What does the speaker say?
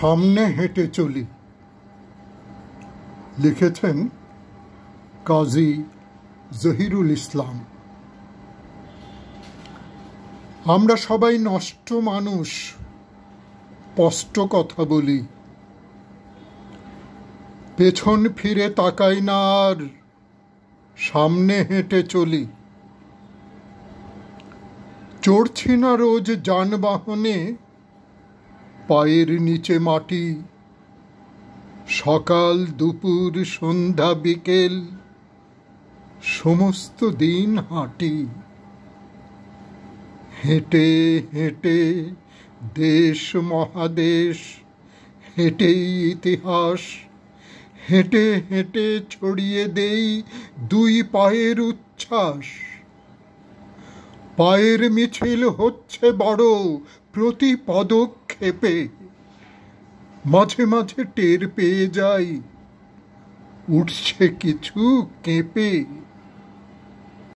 সামনে হেঁটে চলি। লিখেছেন কাজী জহিরুল ইসলাম। আমরা সবাই নষ্ট মানুষ, স্পষ্ট কথা বলি, পেছন ফিরে তাকাই না আর সামনে হেঁটে চলি। চড়ছি না রোজ যানবাহনে, পায়ের নিচে মাটি, সকাল দুপুর সন্ধ্যা বিকেল সমস্ত দিন হাঁটি। হেঁটে হেঁটে দেশ মহাদেশ, হেঁটেই ইতিহাস, হেঁটে হেঁটে ছড়িয়ে দেই দুই পায়ের উচ্ছ্বাস। পায়ের মিছিল হচ্ছে বড় প্রতি পদক্ষেপে, মাঝে মাঝে টের পেয়ে যাই উঠছে কিছু কেঁপে।